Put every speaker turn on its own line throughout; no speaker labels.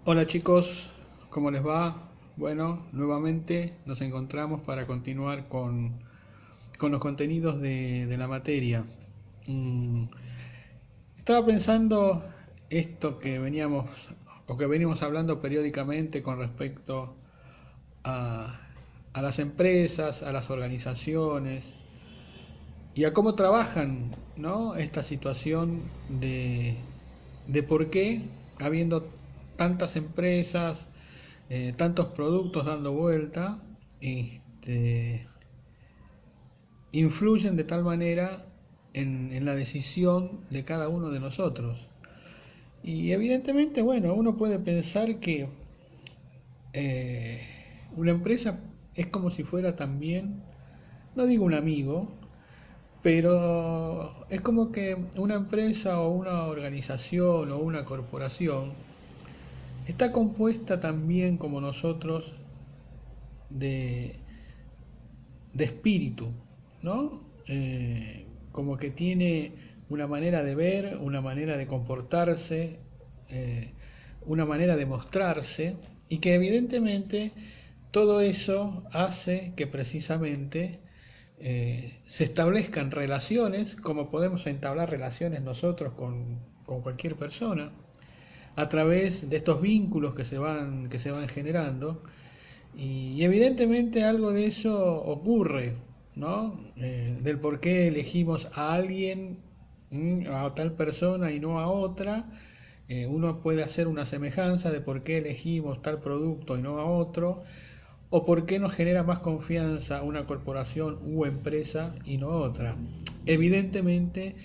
Hola chicos, ¿cómo les va? Bueno, nuevamente nos encontramos para continuar con los contenidos de la materia. Mm, Estaba pensando esto que veníamos o que venimos hablando periódicamente con respecto a, a las empresas, a las organizaciones y a cómo trabajan, ¿no? Esta situación de por qué, habiendo tantas empresas, tantos productos dando vuelta, este, influyen de tal manera en la decisión de cada uno de nosotros. Y evidentemente, bueno, uno puede pensar que eh, una empresa es como si fuera también, no digo un amigo, pero es como que una empresa o una organización o una corporación está compuesta también como nosotros de, de espíritu, ¿no? Como que tiene una manera de ver, una manera de comportarse, eh, una manera de mostrarse, y que evidentemente todo eso hace que precisamente se establezcan relaciones, como podemos entablar relaciones nosotros con cualquier persona, a través de estos vínculos que se van generando. Y evidentemente algo de eso ocurre, ¿no? Del por qué elegimos a alguien, a tal persona y no a otra. Uno puede hacer una semejanza de por qué elegimos tal producto y no a otro, o por qué nos genera más confianza una corporación u empresa y no otra. Evidentemente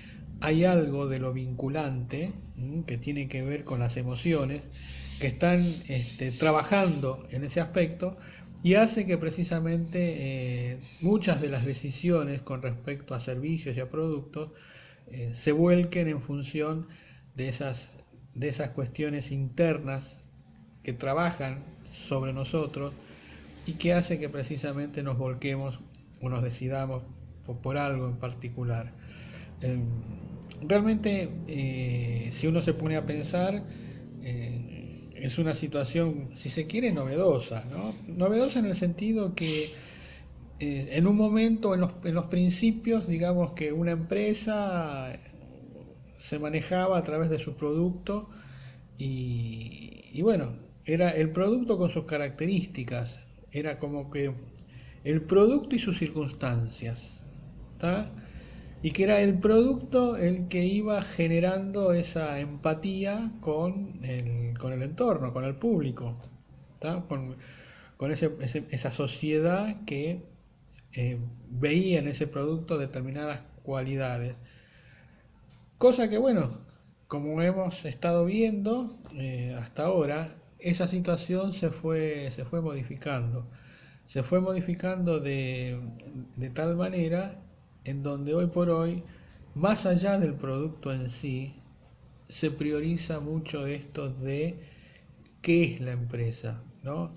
hay algo de lo vinculante, que tiene que ver con las emociones que están trabajando en ese aspecto y hace que precisamente muchas de las decisiones con respecto a servicios y a productos se vuelquen en función de de esas cuestiones internas que trabajan sobre nosotros y que hace que precisamente nos volquemos o nos decidamos por algo en particular. Eh, Realmente, si uno se pone a pensar, es una situación, si se quiere, novedosa, ¿no? Novedosa en el sentido que en un momento, en los principios, digamos que una empresa se manejaba a través de su producto y bueno, era el producto con sus características, era como que el producto y sus circunstancias, ¿tá? Y que era el producto el que iba generando esa empatía con el entorno, con el público, ¿tá? Con esa sociedad que veía en ese producto determinadas cualidades. Cosa que, bueno, como hemos estado viendo hasta ahora, esa situación se fue modificando. Se fue modificando de tal manera en donde hoy por hoy, más allá del producto en sí, se prioriza mucho esto de qué es la empresa, ¿no?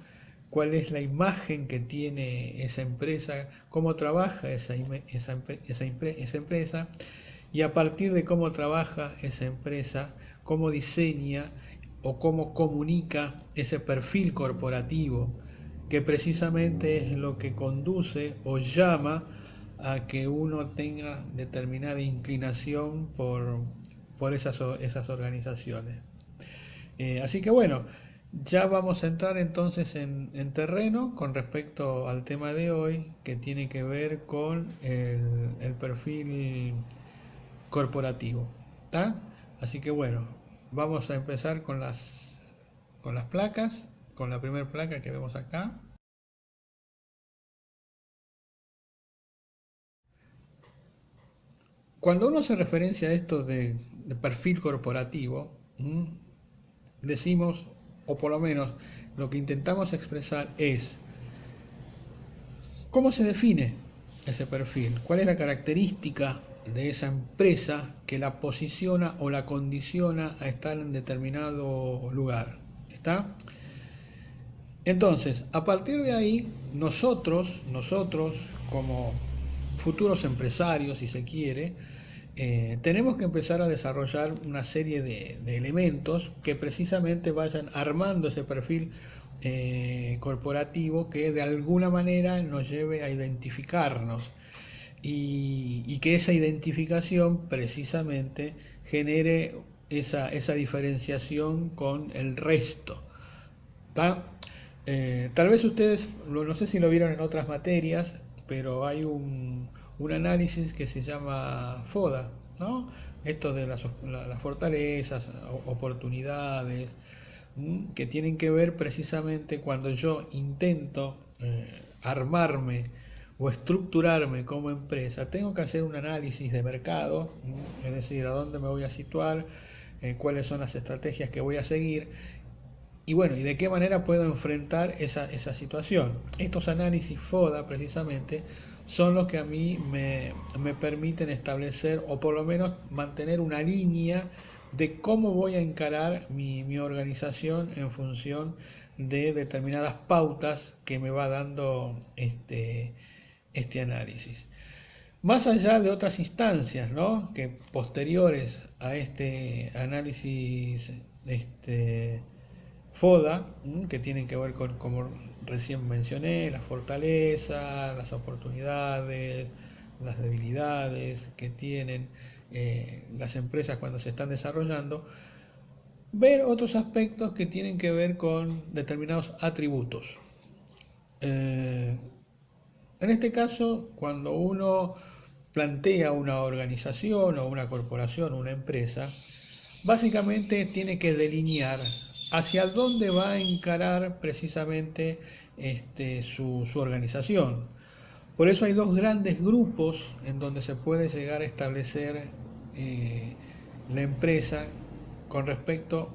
Cuál es la imagen que tiene esa empresa, cómo trabaja esa empresa y a partir de cómo trabaja esa empresa, cómo diseña o cómo comunica ese perfil corporativo, que precisamente es lo que conduce o llama a que uno tenga determinada inclinación por esas organizaciones. Así que bueno, ya vamos a entrar entonces en terreno con respecto al tema de hoy, que tiene que ver con el perfil corporativo. ¿Tá? Así que bueno, vamos a empezar con las placas, con la primera placa que vemos acá. Cuando uno se referencia a esto de perfil corporativo, decimos, o por lo menos lo que intentamos expresar es cómo se define ese perfil, cuál es la característica de esa empresa que la posiciona o la condiciona a estar en determinado lugar. ¿Está? Entonces, a partir de ahí, nosotros como futuros empresarios, si se quiere, tenemos que empezar a desarrollar una serie de elementos que precisamente vayan armando ese perfil corporativo que de alguna manera nos lleve a identificarnos y que esa identificación precisamente genere esa diferenciación con el resto. Tal vez ustedes, no sé si lo vieron en otras materias, pero hay un análisis que se llama FODA, ¿no? Esto de las fortalezas, oportunidades, que tienen que ver precisamente cuando yo intento armarme o estructurarme como empresa, tengo que hacer un análisis de mercado, es decir, a dónde me voy a situar, cuáles son las estrategias que voy a seguir y bueno, y de qué manera puedo enfrentar esa situación. Estos análisis FODA precisamente son los que a mí me permiten establecer o por lo menos mantener una línea de cómo voy a encarar mi organización en función de determinadas pautas que me va dando este análisis. Más allá de otras instancias, ¿no?, que posteriores a este análisis FODA, que tienen que ver con, como recién mencioné, las fortalezas, las oportunidades, las debilidades que tienen las empresas cuando se están desarrollando, ver otros aspectos que tienen que ver con determinados atributos. En este caso, cuando uno plantea una organización o una corporación, una empresa, básicamente tiene que delinear hacia dónde va a encarar precisamente su organización. Por eso hay dos grandes grupos en donde se puede llegar a establecer la empresa con respecto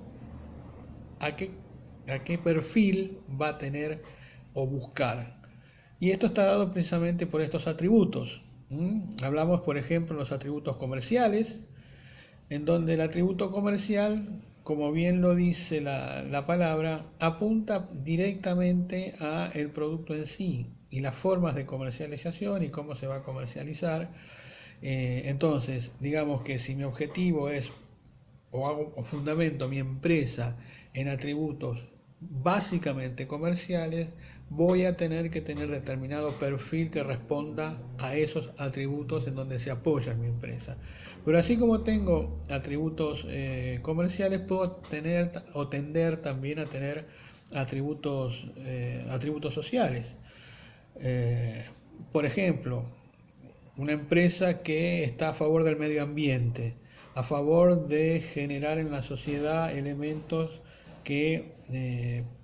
a qué perfil va a tener o buscar. Y esto está dado precisamente por estos atributos. Hablamos, por ejemplo, de los atributos comerciales, en donde el atributo comercial, como bien lo dice la palabra, apunta directamente a el producto en sí y las formas de comercialización y cómo se va a comercializar. Entonces, digamos que si mi objetivo es o fundamento mi empresa en atributos básicamente comerciales, voy a tener que tener determinado perfil que responda a esos atributos en donde se apoya mi empresa. Pero así como tengo atributos comerciales, puedo tener o tender también a tener atributos sociales. Por ejemplo, una empresa que está a favor del medio ambiente, a favor de generar en la sociedad elementos que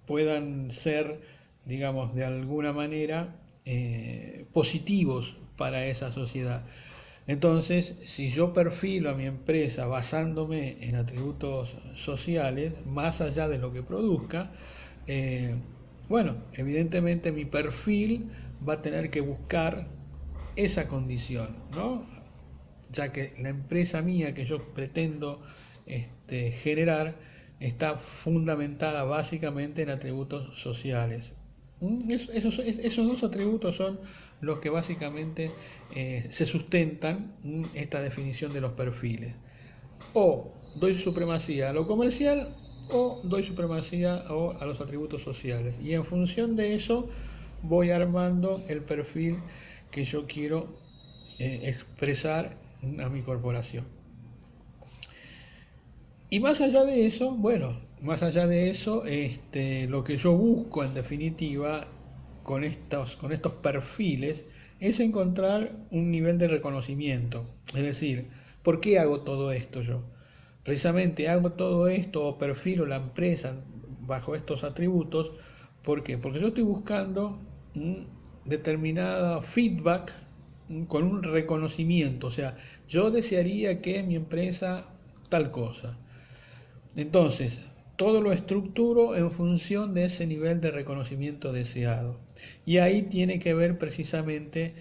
puedan ser, digamos, de alguna manera positivos para esa sociedad. Entonces, si yo perfilo a mi empresa basándome en atributos sociales, más allá de lo que produzca, bueno, evidentemente mi perfil va a tener que buscar esa condición, ¿no? Ya que la empresa mía que yo pretendo generar está fundamentada básicamente en atributos sociales. Esos dos atributos son los que básicamente se sustentan esta definición de los perfiles. O doy supremacía a lo comercial o doy supremacía a los atributos sociales. Y en función de eso voy armando el perfil que yo quiero expresar a mi corporación. Y más allá de eso, bueno, más allá de eso, lo que yo busco en definitiva con estos perfiles es encontrar un nivel de reconocimiento. Es decir, ¿por qué hago todo esto yo? Precisamente hago todo esto o perfilo la empresa bajo estos atributos. ¿Por qué? Porque yo estoy buscando un determinado feedback con un reconocimiento. O sea, yo desearía que mi empresa tal cosa. Entonces, todo lo estructuro en función de ese nivel de reconocimiento deseado. Y ahí tiene que ver precisamente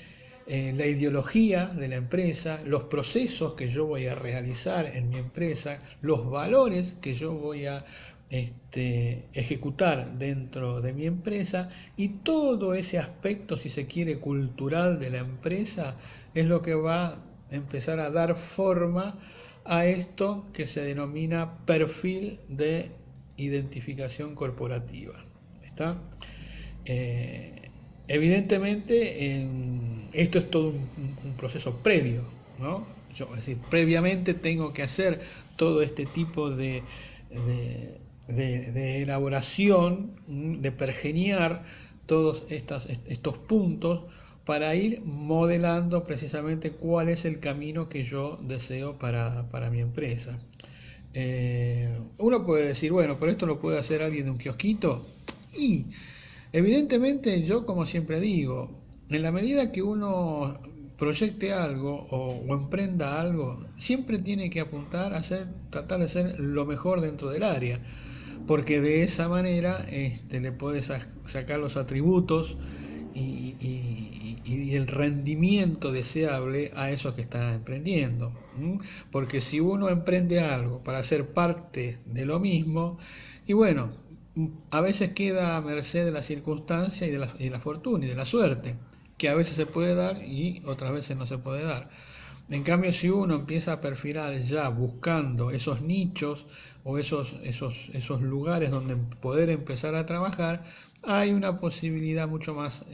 la ideología de la empresa, los procesos que yo voy a realizar en mi empresa, los valores que yo voy a ejecutar dentro de mi empresa, y todo ese aspecto, si se quiere, cultural de la empresa es lo que va empezar a dar forma a esto que se denomina perfil de identificación corporativa. ¿Está? Evidentemente, esto es todo un proceso previo, ¿no? Yo, es decir, previamente tengo que hacer todo este tipo de elaboración, de pergeniar todos estos puntos para ir modelando precisamente cuál es el camino que yo deseo para mi empresa. Uno puede decir, bueno, pero esto lo puede hacer alguien de un kiosquito. Y evidentemente yo, como siempre digo, en la medida que uno proyecte algo o emprenda algo, siempre tiene que apuntar a tratar de ser lo mejor dentro del área, porque de esa manera le puedes sacar los atributos y el rendimiento deseable a eso que está emprendiendo. Porque si uno emprende algo para ser parte de lo mismo, y bueno, a veces queda a merced de la circunstancia y de la fortuna y de la suerte, que a veces se puede dar y otras veces no se puede dar. En cambio, si uno empieza a perfilar ya buscando esos nichos o esos lugares donde poder empezar a trabajar, hay una posibilidad mucho más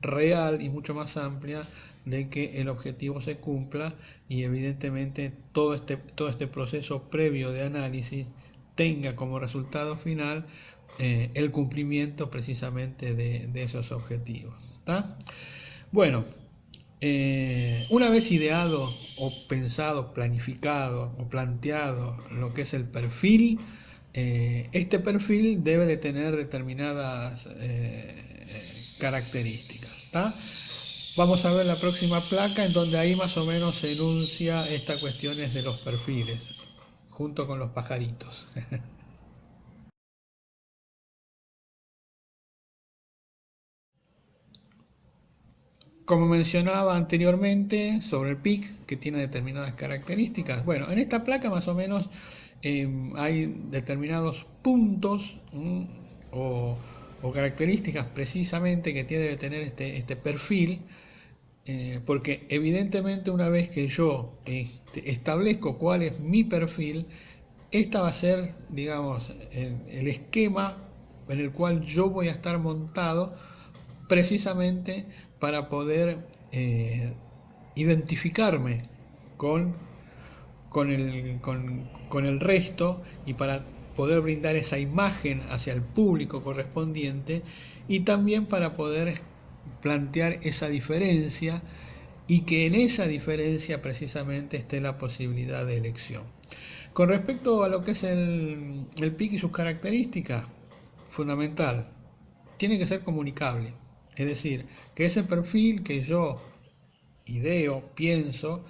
real y mucho más amplia de que el objetivo se cumpla, y evidentemente todo este proceso previo de análisis tenga como resultado final el cumplimiento precisamente de esos objetivos. ¿Tá? Bueno, una vez ideado o pensado, planificado o planteado lo que es el perfil, este perfil debe de tener determinadas características. ¿Tá? Vamos a ver la próxima placa, en donde ahí más o menos se enuncia estas cuestiones de los perfiles, junto con los pajaritos. Como mencionaba anteriormente sobre el PIC, que tiene determinadas características, bueno, en esta placa más o menos hay determinados puntos o características precisamente que tiene que tener este perfil, porque evidentemente una vez que yo establezco cuál es mi perfil, esta va a ser, digamos, el esquema en el cual yo voy a estar montado precisamente para poder identificarme con, con el resto, y para poder brindar esa imagen hacia el público correspondiente, y también para poder plantear esa diferencia, y que en esa diferencia precisamente esté la posibilidad de elección. Con respecto a lo que es el PIC y sus características, fundamental, tiene que ser comunicable. Es decir, que ese perfil que yo ideo, pienso,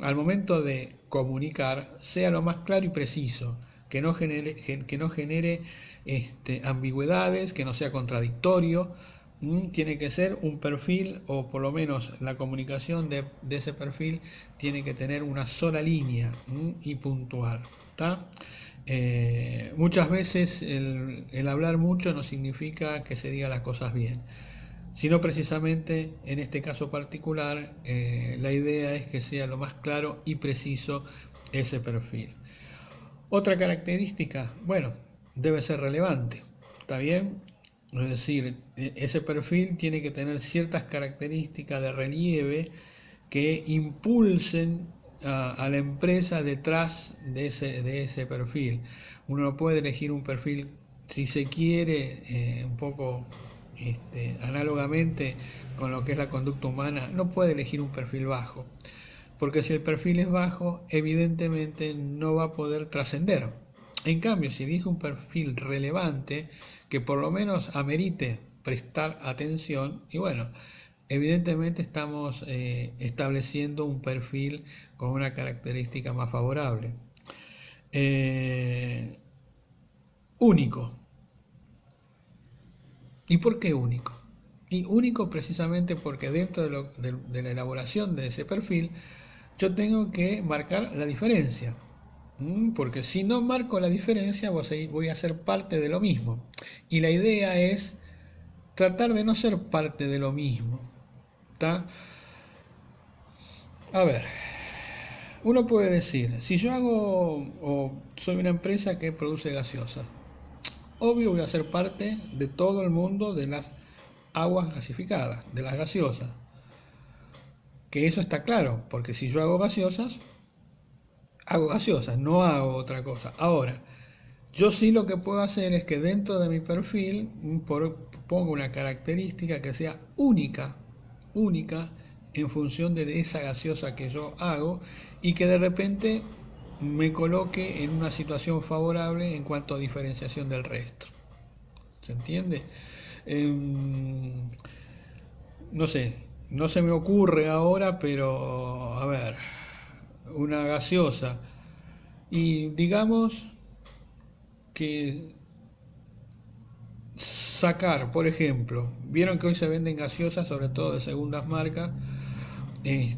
al momento de comunicar, sea lo más claro y preciso, que no genere ambigüedades, que no sea contradictorio. Tiene que ser un perfil, o por lo menos la comunicación de ese perfil tiene que tener una sola línea y puntual. ¿Tá? Muchas veces el hablar mucho no significa que se diga las cosas bien, sino precisamente en este caso particular la idea es que sea lo más claro y preciso ese perfil. Otra característica, bueno, debe ser relevante, ¿está bien? Es decir, ese perfil tiene que tener ciertas características de relieve que impulsen a la empresa detrás de ese perfil. Uno no puede elegir un perfil, si se quiere, un poco análogamente con lo que es la conducta humana, no puede elegir un perfil bajo, porque si el perfil es bajo, evidentemente no va a poder trascender. En cambio, si elige un perfil relevante, que por lo menos amerite prestar atención, y bueno, evidentemente estamos estableciendo un perfil con una característica más favorable. Único. ¿Y por qué único? Y único precisamente porque dentro de la elaboración de ese perfil yo tengo que marcar la diferencia. Porque si no marco la diferencia voy a ser parte de lo mismo. Y la idea es tratar de no ser parte de lo mismo. ¿Tá? A ver, uno puede decir, si yo hago o soy una empresa que produce gaseosas, obvio voy a ser parte de todo el mundo de las aguas gasificadas, de las gaseosas. Que eso está claro, porque si yo hago gaseosas, no hago otra cosa. Ahora, yo sí lo que puedo hacer es que dentro de mi perfil pongo una característica que sea única, única en función de esa gaseosa que yo hago y que de repente me coloque en una situación favorable en cuanto a diferenciación del resto. ¿Se entiende? No sé, no se me ocurre ahora, pero a ver, una gaseosa. Y digamos que sacar, por ejemplo, vieron que hoy se venden gaseosas, sobre todo de segundas marcas, y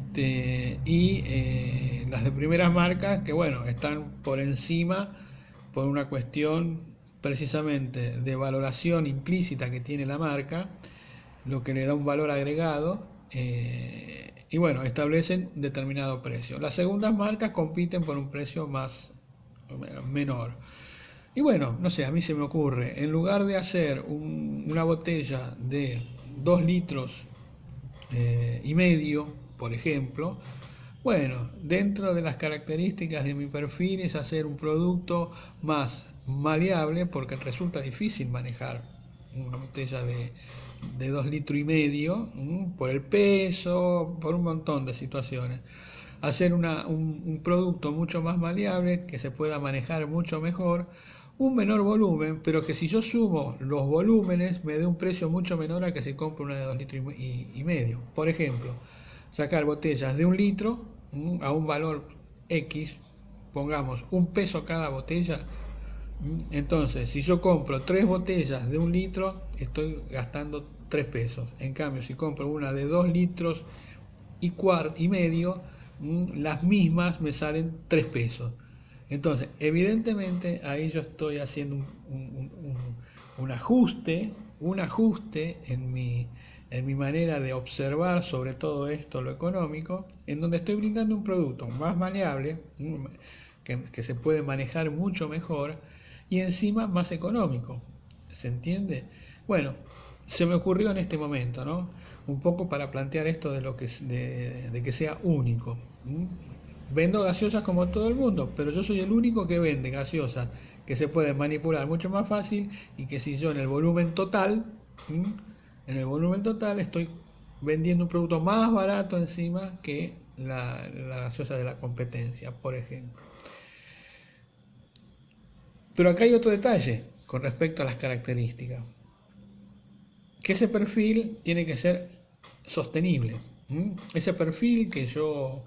las de primeras marcas, que bueno, están por encima por una cuestión precisamente de valoración implícita que tiene la marca, lo que le da un valor agregado, y bueno, establecen determinado precio. Las segundas marcas compiten por un precio menor. Y bueno, no sé, a mí se me ocurre, en lugar de hacer una botella de 2 litros y medio, por ejemplo, bueno, dentro de las características de mi perfil es hacer un producto más maleable porque resulta difícil manejar una botella de 2 litros y medio por el peso, por un montón de situaciones. Hacer un producto mucho más maleable que se pueda manejar mucho mejor, un menor volumen, pero que si yo sumo los volúmenes me dé un precio mucho menor a que si compro una de 2 litros y medio. Por ejemplo, sacar botellas de 1 litro a un valor X, pongamos 1 peso cada botella. Entonces, si yo compro 3 botellas de 1 litro, estoy gastando 3 pesos. En cambio, si compro una de 2 litros y medio, las mismas me salen 3 pesos. Entonces, evidentemente, ahí yo estoy haciendo un ajuste en mi manera de observar sobre todo esto, lo económico, en donde estoy brindando un producto más maleable, que se puede manejar mucho mejor y encima más económico. ¿Se entiende? Bueno, se me ocurrió en este momento, ¿no? Un poco para plantear esto de que sea único. Vendo gaseosas como todo el mundo, pero yo soy el único que vende gaseosas que se pueden manipular mucho más fácil y que si yo en el volumen total estoy vendiendo un producto más barato encima que la gaseosa de la competencia, por ejemplo. Pero acá hay otro detalle con respecto a las características, que ese perfil tiene que ser sostenible. Ese perfil que yo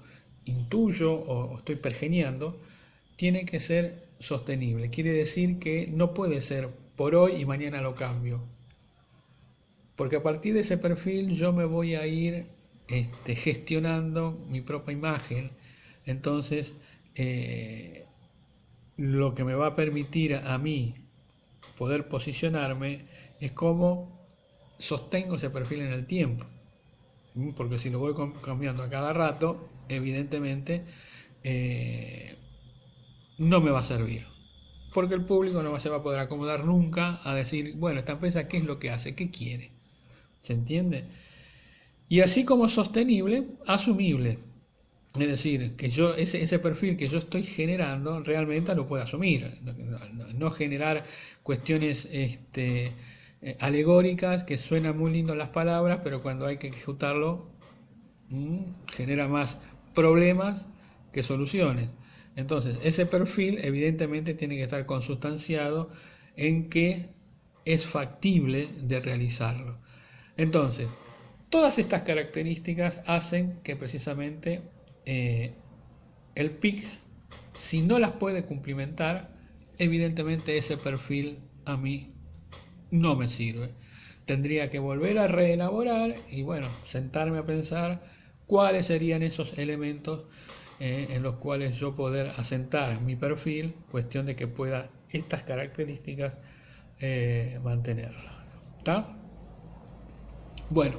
intuyo o estoy pergeñando tiene que ser sostenible. Quiere decir que no puede ser por hoy y mañana lo cambio. Porque a partir de ese perfil yo me voy a ir gestionando mi propia imagen. Entonces, lo que me va a permitir a mí poder posicionarme es cómo sostengo ese perfil en el tiempo. Porque si lo voy cambiando a cada rato, evidentemente no me va a servir. Porque el público no se va a poder acomodar nunca a decir, bueno, esta empresa, ¿qué es lo que hace? ¿Qué quiere? ¿Se entiende? Y así como sostenible, asumible. Es decir, que yo ese perfil que yo estoy generando realmente lo puedo asumir. No generar cuestiones alegóricas que suenan muy lindo las palabras, pero cuando hay que ejecutarlo genera más problemas que soluciones. Entonces, ese perfil evidentemente tiene que estar consustanciado en que es factible de realizarlo. Entonces, todas estas características hacen que precisamente el PIC, si no las puede cumplimentar, evidentemente ese perfil a mí no me sirve. Tendría que volver a reelaborar y bueno, sentarme a pensar cuáles serían esos elementos en los cuales yo poder asentar mi perfil, cuestión de que pueda estas características mantenerlo. ¿Está? Bueno,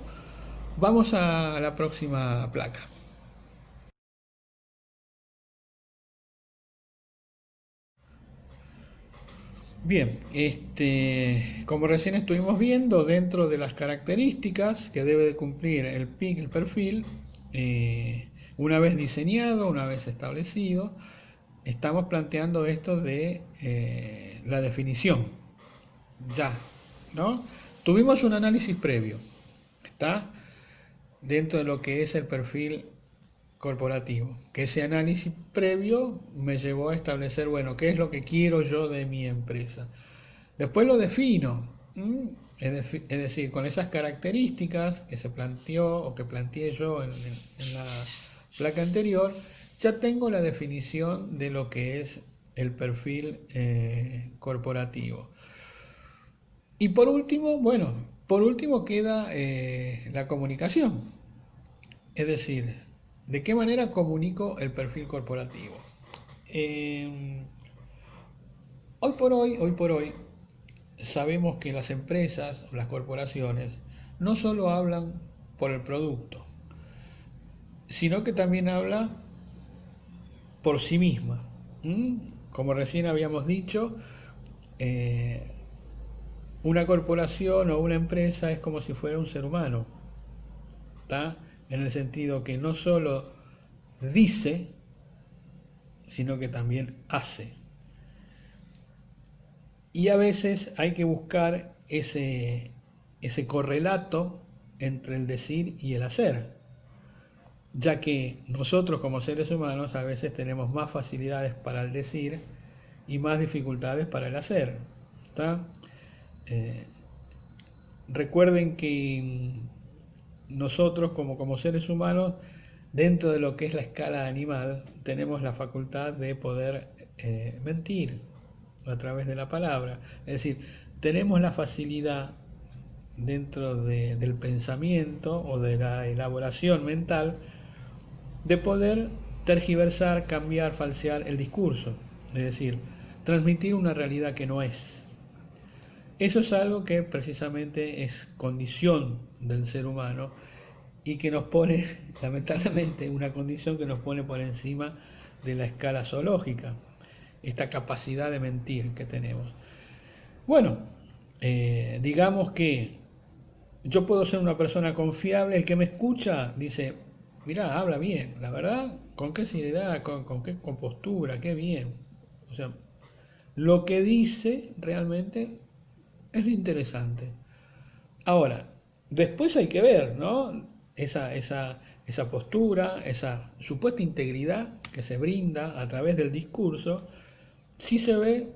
vamos a la próxima placa. Bien, como recién estuvimos viendo, dentro de las características que debe de cumplir el PIC, el perfil, una vez diseñado, una vez establecido, estamos planteando esto de la definición, ya, ¿no? Tuvimos un análisis previo, está dentro de lo que es el perfil corporativo, que ese análisis previo me llevó a establecer, bueno, qué es lo que quiero yo de mi empresa. Después lo defino, es decir, con esas características que se planteó o que planteé yo en la placa anterior, ya tengo la definición de lo que es el perfil corporativo. Y por último, bueno, por último queda la comunicación, es decir, ¿de qué manera comunico el perfil corporativo? Hoy por hoy, sabemos que las empresas o las corporaciones no solo hablan por el producto, sino que también habla por sí misma. Como recién habíamos dicho, una corporación o una empresa es como si fuera un ser humano, ¿tá? En el sentido que no solo dice, sino que también hace. Y a veces hay que buscar ese correlato entre el decir y el hacer, ya que nosotros como seres humanos a veces tenemos más facilidades para el decir y más dificultades para el hacer. ¿Está? Recuerden que nosotros como seres humanos, dentro de lo que es la escala animal, tenemos la facultad de poder mentir a través de la palabra. Es decir, tenemos la facilidad dentro del pensamiento o de la elaboración mental de poder tergiversar, cambiar, falsear el discurso, es decir, transmitir una realidad que no es. Eso es algo que precisamente es condición del ser humano y que nos pone, lamentablemente, una condición que nos pone por encima de la escala zoológica, esta capacidad de mentir que tenemos. Bueno, digamos que yo puedo ser una persona confiable, el que me escucha dice, mirá, habla bien, la verdad, con qué seriedad, con qué compostura, qué bien. O sea, lo que dice realmente es interesante. Ahora, después hay que ver, ¿no? Esa postura, esa supuesta integridad que se brinda a través del discurso, si se ve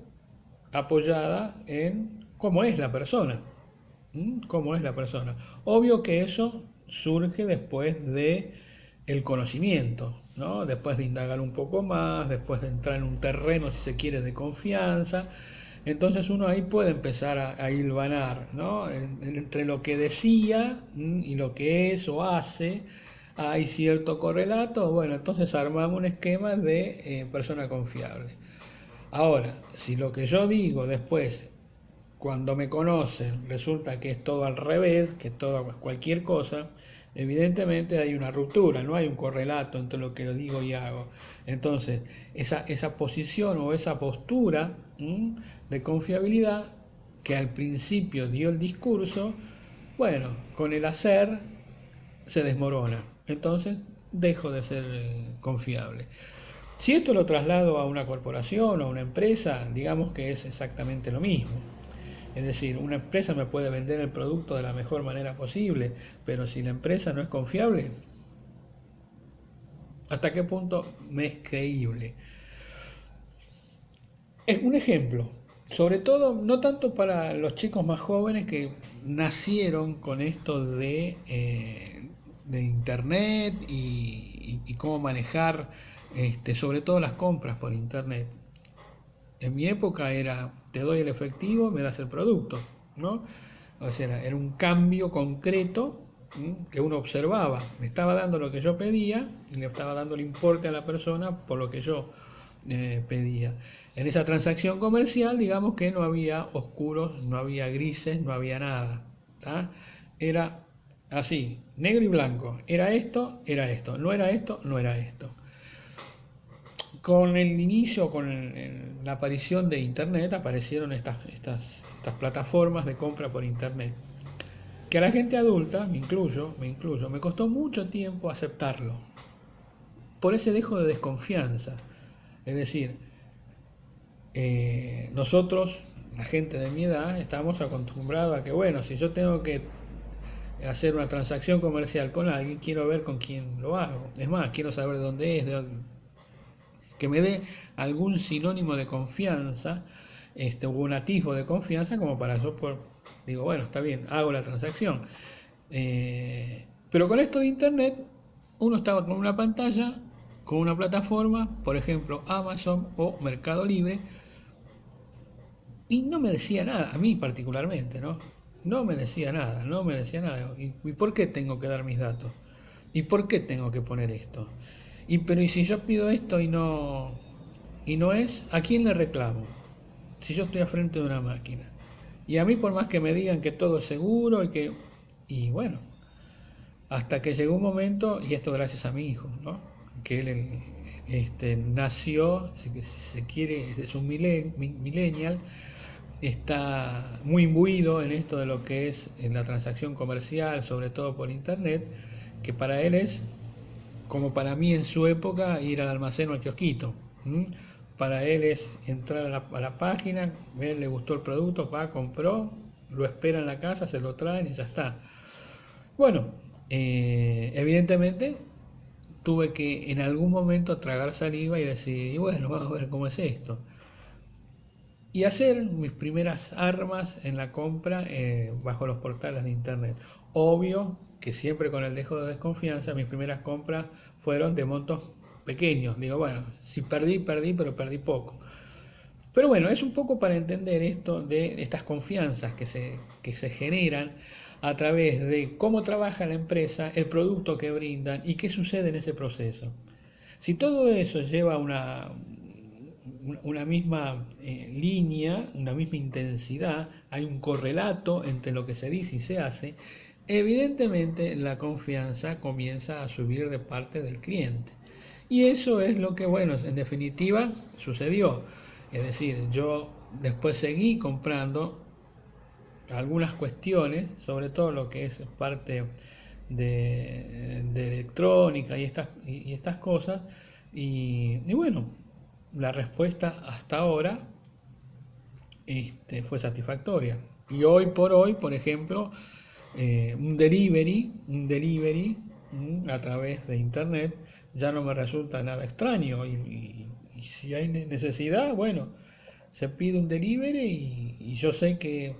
apoyada en cómo es la persona. ¿Cómo es la persona? Obvio que eso surge después de el conocimiento, ¿no? Después de indagar un poco más, después de entrar en un terreno, si se quiere, de confianza. Entonces uno ahí puede empezar a hilvanar, ¿no? Entre lo que decía y lo que es o hace, hay cierto correlato. Bueno, entonces armamos un esquema de persona confiable. Ahora, si lo que yo digo después, cuando me conocen, resulta que es todo al revés, que es todo cualquier cosa, evidentemente hay una ruptura, no hay un correlato entre lo que digo y hago. Entonces, esa posición o esa postura de confiabilidad que al principio dio el discurso, bueno, con el hacer se desmorona. Entonces, dejo de ser confiable. Si esto lo traslado a una corporación o a una empresa, digamos que es exactamente lo mismo. Es decir, una empresa me puede vender el producto de la mejor manera posible, pero si la empresa no es confiable, ¿hasta qué punto me es creíble? Es un ejemplo, sobre todo, no tanto para los chicos más jóvenes que nacieron con esto de internet y cómo manejar, sobre todo las compras por internet. En mi época era, te doy el efectivo, me das el producto, ¿no? O sea, era un cambio concreto que uno observaba. Me estaba dando lo que yo pedía y le estaba dando el importe a la persona por lo que yo pedía. En esa transacción comercial, digamos que no había oscuros, no había grises, no había nada. ¿Tá? Era así, negro y blanco. Era esto, no era esto, no era esto. Con el inicio, con la aparición de Internet, aparecieron estas plataformas de compra por Internet, que a la gente adulta, me incluyo, me costó mucho tiempo aceptarlo, por ese dejo de desconfianza. Es decir, nosotros, la gente de mi edad, estamos acostumbrados a que, bueno, si yo tengo que hacer una transacción comercial con alguien, quiero ver con quién lo hago. Es más, quiero saber de dónde es, que me dé algún sinónimo de confianza, o un atisbo de confianza, como para yo digo, bueno, está bien, hago la transacción. Pero con esto de Internet, uno estaba con una pantalla, con una plataforma, por ejemplo Amazon o Mercado Libre, y no me decía nada, a mí particularmente, ¿no? No me decía nada, no me decía nada. ¿Y por qué tengo que dar mis datos? ¿Y por qué tengo que poner esto? ¿Y si yo pido esto y no es, ¿a quién le reclamo? Si yo estoy al frente de una máquina. Y a mí por más que me digan que todo es seguro y bueno, hasta que llegó un momento, y esto gracias a mi hijo, ¿no? Que él nació, si se quiere, es un millennial, está muy imbuido en esto de lo que es en la transacción comercial, sobre todo por internet, que para él es como para mí en su época ir al almacén o al kiosquito. ¿M? Para él es entrar a la página, ver, le gustó el producto, va, compró, lo espera en la casa, se lo traen y ya está. Bueno, evidentemente tuve que en algún momento tragar saliva y decir, y bueno, vamos a ver cómo es esto. Y hacer mis primeras armas en la compra bajo los portales de internet. Obvio que siempre con el dejo de desconfianza, mis primeras compras fueron de montos pequeños. Digo, bueno, si perdí, pero perdí poco. Pero bueno, es un poco para entender esto de estas confianzas que se generan a través de cómo trabaja la empresa, el producto que brindan y qué sucede en ese proceso. Si todo eso lleva una misma línea, una misma intensidad, hay un correlato entre lo que se dice y se hace, evidentemente la confianza comienza a subir de parte del cliente. Y eso es lo que, bueno, en definitiva sucedió. Es decir, yo después seguí comprando algunas cuestiones, sobre todo lo que es parte de electrónica y estas cosas, y bueno, la respuesta hasta ahora fue satisfactoria. Y hoy por hoy, por ejemplo, un delivery a través de internet ya no me resulta nada extraño. Y si hay necesidad, bueno, se pide un delivery y yo sé que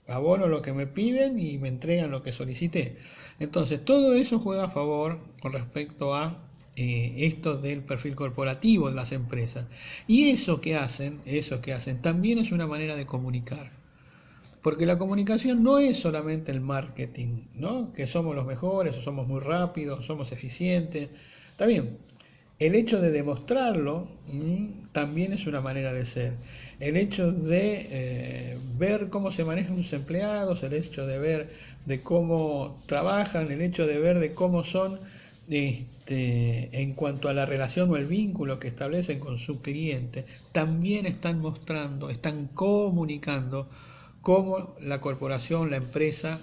abono lo que me piden y me entregan lo que solicité. Entonces, todo eso juega a favor con respecto a esto del perfil corporativo de las empresas. Y eso que hacen, también es una manera de comunicar. Porque la comunicación no es solamente el marketing, ¿no? Que somos los mejores, o somos muy rápidos, somos eficientes. Está bien. El hecho de demostrarlo también es una manera de ser. El hecho de ver cómo se manejan sus empleados, el hecho de ver de cómo trabajan, el hecho de ver de cómo son en cuanto a la relación o el vínculo que establecen con su cliente, también están mostrando, están comunicando cómo la corporación, la empresa,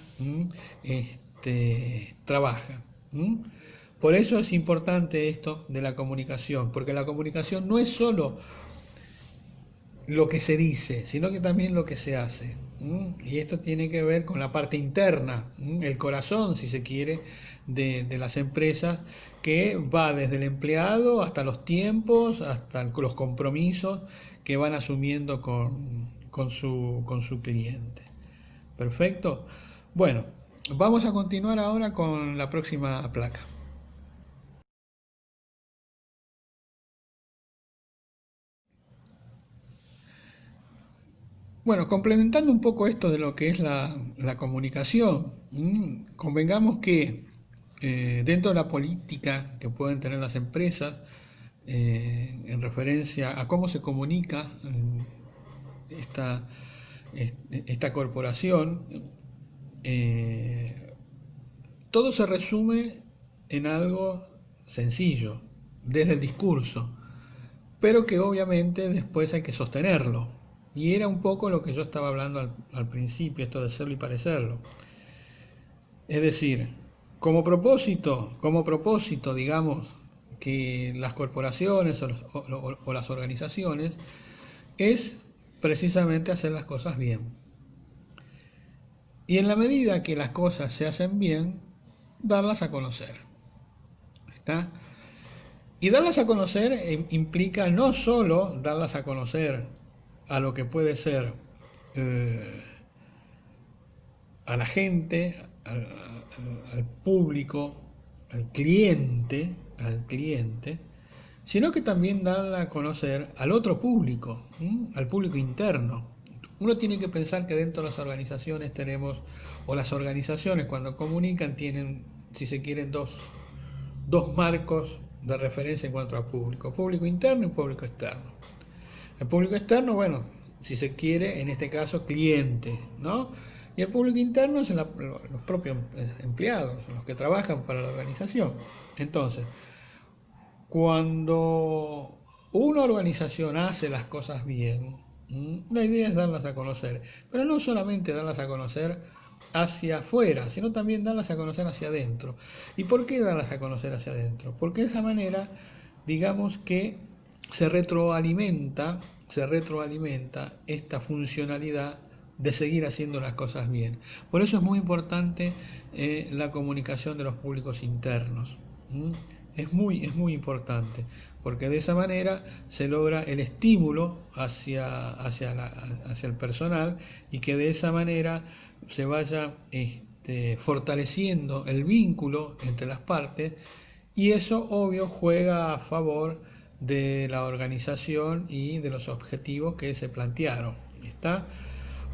trabaja. Por eso es importante esto de la comunicación, porque la comunicación no es solo lo que se dice, sino que también lo que se hace. Y esto tiene que ver con la parte interna, el corazón, si se quiere, de las empresas, que va desde el empleado hasta los tiempos, hasta los compromisos que van asumiendo con su cliente. Perfecto. Bueno, vamos a continuar ahora con la próxima placa. Bueno, complementando un poco esto de lo que es la comunicación, convengamos que dentro de la política que pueden tener las empresas en referencia a cómo se comunica esta, esta corporación, todo se resume en algo sencillo, desde el discurso. pero que obviamente después hay que sostenerlo. Y era un poco lo que yo estaba hablando al principio, esto de serlo y parecerlo. Es decir, como propósito, digamos, que las corporaciones o las organizaciones es precisamente hacer las cosas bien. Y en la medida que las cosas se hacen bien, darlas a conocer. ¿Está? Y darlas a conocer implica no solo darlas a conocer a lo que puede ser a la gente, al público, al cliente, sino que también darla a conocer al otro público, al público interno. Uno tiene que pensar que dentro de las organizaciones tenemos, o las organizaciones cuando comunican tienen, si se quieren, dos marcos de referencia en cuanto al público, público interno y público externo. El público externo, bueno, si se quiere, en este caso, cliente, ¿no? Y el público interno son los propios empleados, los que trabajan para la organización. Entonces, cuando una organización hace las cosas bien, la idea es darlas a conocer, pero no solamente darlas a conocer hacia afuera, sino también darlas a conocer hacia adentro. ¿Y por qué darlas a conocer hacia adentro? Porque de esa manera, digamos que se retroalimenta esta funcionalidad de seguir haciendo las cosas bien. Por eso es muy importante la comunicación de los públicos internos. Es muy importante, porque de esa manera se logra el estímulo hacia el personal y que de esa manera se vaya fortaleciendo el vínculo entre las partes, y eso obvio juega a favor de la organización y de los objetivos que se plantearon. ¿Está?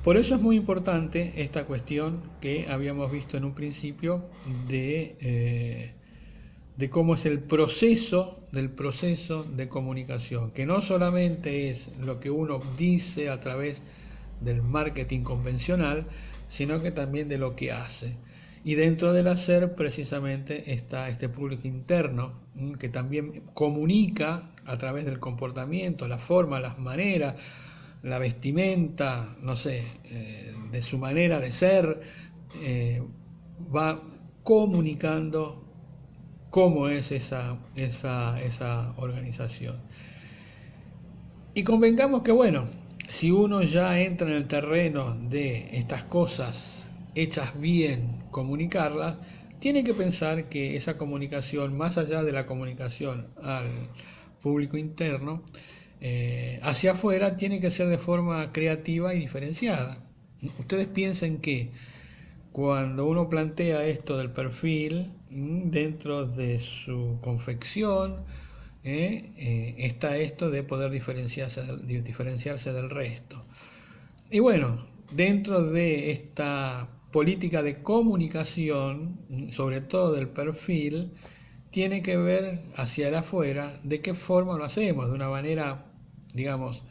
Por eso es muy importante esta cuestión que habíamos visto en un principio de cómo es el proceso de comunicación, que no solamente es lo que uno dice a través del marketing convencional, sino que también de lo que hace. Y dentro del hacer precisamente está este público interno, que también comunica a través del comportamiento, la forma, las maneras, la vestimenta, no sé, de su manera de ser, va comunicando cómo es esa organización. Y convengamos que, bueno, si uno ya entra en el terreno de estas cosas hechas bien, comunicarlas, tiene que pensar que esa comunicación, más allá de la comunicación al público interno, hacia afuera tiene que ser de forma creativa y diferenciada. Ustedes piensen que cuando uno plantea esto del perfil, dentro de su confección, está esto de poder diferenciarse del resto. Y bueno, dentro de esta política de comunicación, sobre todo del perfil, tiene que ver hacia el afuera de qué forma lo hacemos, de una manera, digamos,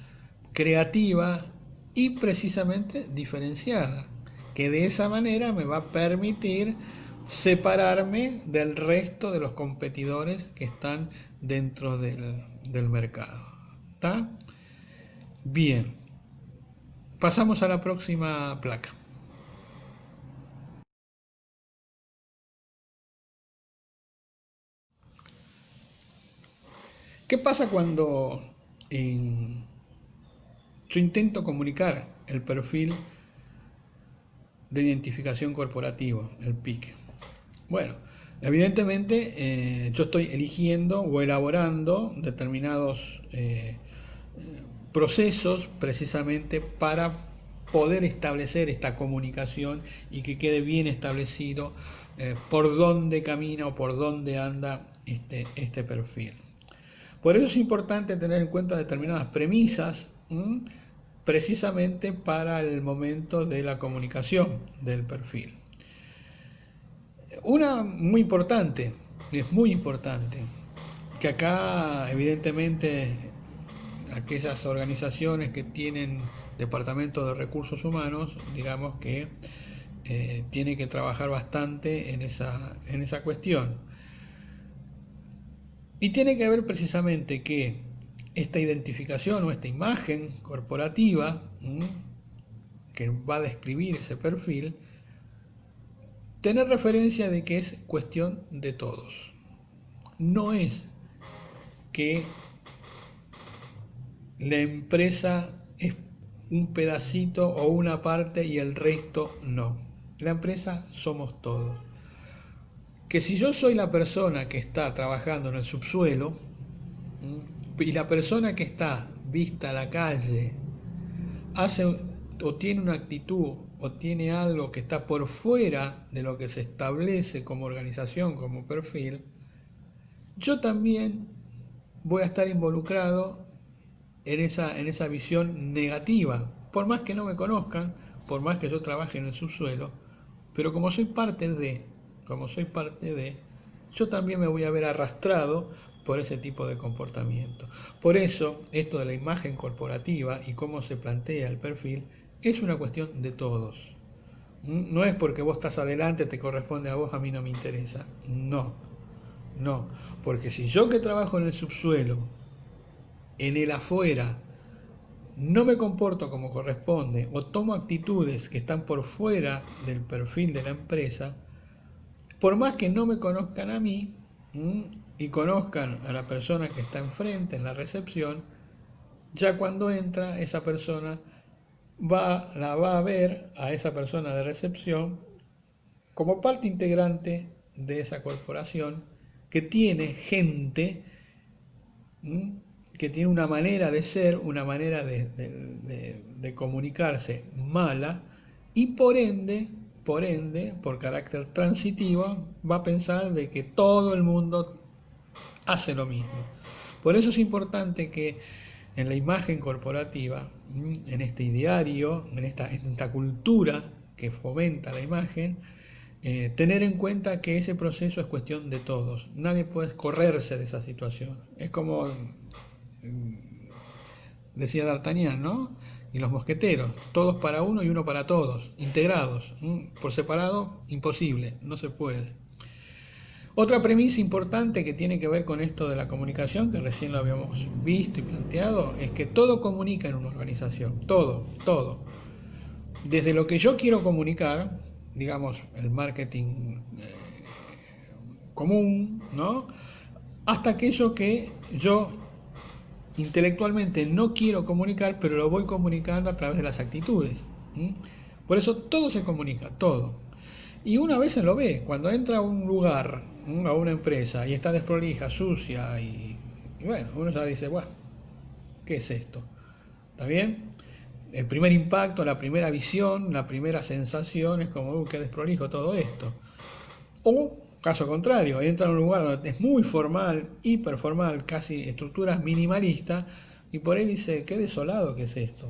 creativa y precisamente diferenciada, que de esa manera me va a permitir separarme del resto de los competidores que están dentro del mercado. ¿Está? Bien, pasamos a la próxima placa. ¿Qué pasa cuando yo intento comunicar el perfil de identificación corporativa, el PIC? Bueno, evidentemente yo estoy eligiendo o elaborando determinados procesos precisamente para poder establecer esta comunicación y que quede bien establecido por dónde camina o por dónde anda este perfil. Por eso es importante tener en cuenta determinadas premisas precisamente para el momento de la comunicación del perfil. Una muy importante, es muy importante, que acá evidentemente aquellas organizaciones que tienen departamentos de recursos humanos, digamos que tienen que trabajar bastante en esa cuestión. Y tiene que ver precisamente que esta identificación o esta imagen corporativa que va a describir ese perfil, tener referencia de que es cuestión de todos. No es que la empresa es un pedacito o una parte y el resto no. La empresa somos todos. Que si yo soy la persona que está trabajando en el subsuelo y la persona que está vista a la calle hace o tiene una actitud o tiene algo que está por fuera de lo que se establece como organización, como perfil, yo también voy a estar involucrado en esa visión negativa, por más que no me conozcan, por más que yo trabaje en el subsuelo, pero como soy parte de, yo también me voy a ver arrastrado por ese tipo de comportamiento. Por eso, esto de la imagen corporativa y cómo se plantea el perfil es una cuestión de todos. No es porque vos estás adelante, te corresponde a vos, a mí no me interesa. No, porque si yo que trabajo en el subsuelo, en el afuera, no me comporto como corresponde o tomo actitudes que están por fuera del perfil de la empresa, por más que no me conozcan a mí y conozcan a la persona que está enfrente en la recepción, ya cuando entra esa persona la va a ver a esa persona de recepción como parte integrante de esa corporación que tiene gente que tiene una manera de ser, una manera de comunicarse mala y por ende, por carácter transitivo, va a pensar de que todo el mundo hace lo mismo. Por eso es importante que en la imagen corporativa, en este ideario, en esta cultura que fomenta la imagen, tener en cuenta que ese proceso es cuestión de todos. Nadie puede correrse de esa situación. Es como decía D'Artagnan, ¿no? Y los mosqueteros, todos para uno y uno para todos, integrados. Por separado, imposible, no se puede. Otra premisa importante que tiene que ver con esto de la comunicación, que recién lo habíamos visto y planteado, es que todo comunica en una organización, todo. Desde lo que yo quiero comunicar, digamos, el marketing común, ¿no? Hasta aquello que yo intelectualmente no quiero comunicar, pero lo voy comunicando a través de las actitudes. Por eso todo se comunica, todo. Y una vez se lo ve, cuando entra a un lugar, a una empresa, y está desprolija, sucia, y bueno, uno ya dice, bueno, ¿qué es esto? ¿Está bien? El primer impacto, la primera visión, la primera sensación es como, qué desprolijo todo esto. O, caso contrario, entra a un lugar donde es muy formal, hiperformal, casi estructuras minimalistas, y por ahí dice, qué desolado que es esto.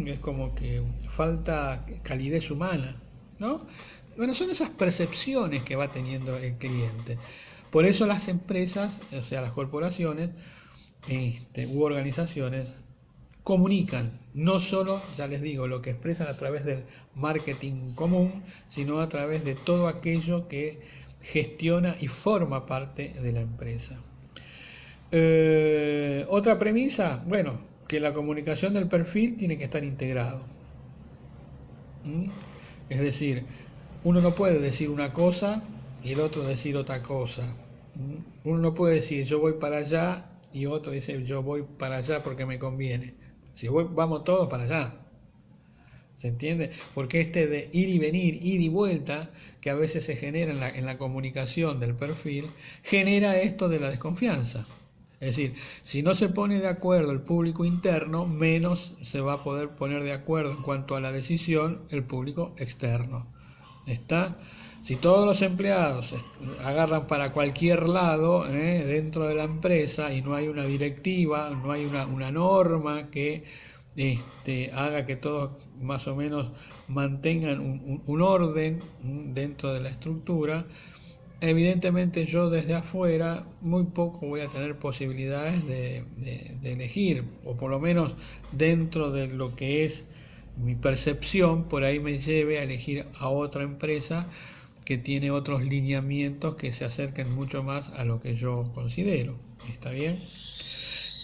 Es como que falta calidez humana, ¿no? Bueno, son esas percepciones que va teniendo el cliente. Por eso las empresas, o sea, las corporaciones u organizaciones, comunican, no solo, ya les digo, lo que expresan a través del marketing común, sino a través de todo aquello que gestiona y forma parte de la empresa. Otra premisa, bueno, que la comunicación del perfil tiene que estar integrado. Es decir, uno no puede decir una cosa y el otro decir otra cosa. Uno no puede decir yo voy para allá y otro dice yo voy para allá porque me conviene. Si vamos todos para allá. ¿Se entiende? Porque de ir y venir, ida y vuelta, que a veces se genera en la comunicación del perfil, genera esto de la desconfianza. Es decir, si no se pone de acuerdo el público interno, menos se va a poder poner de acuerdo en cuanto a la decisión el público externo. ¿Está? Si todos los empleados agarran para cualquier lado dentro de la empresa y no hay una directiva, no hay una norma que haga que todos más o menos mantengan un orden dentro de la estructura, evidentemente yo desde afuera muy poco voy a tener posibilidades de elegir, o por lo menos dentro de lo que es mi percepción, por ahí me lleve a elegir a otra empresa que tiene otros lineamientos que se acerquen mucho más a lo que yo considero. ¿Está bien?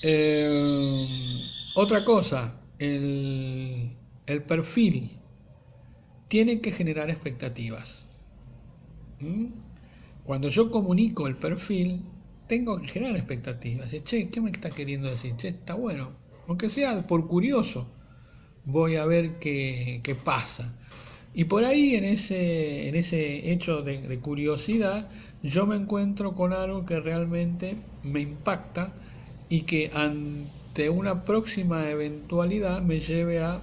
Eh, Otra cosa, el perfil tiene que generar expectativas. ¿Mm? Cuando yo comunico el perfil, tengo que generar expectativas. Che, ¿qué me está queriendo decir? Che, está bueno. Aunque sea por curioso, voy a ver qué pasa. Y por ahí, en ese hecho de curiosidad, yo me encuentro con algo que realmente me impacta y que ante una próxima eventualidad me lleve a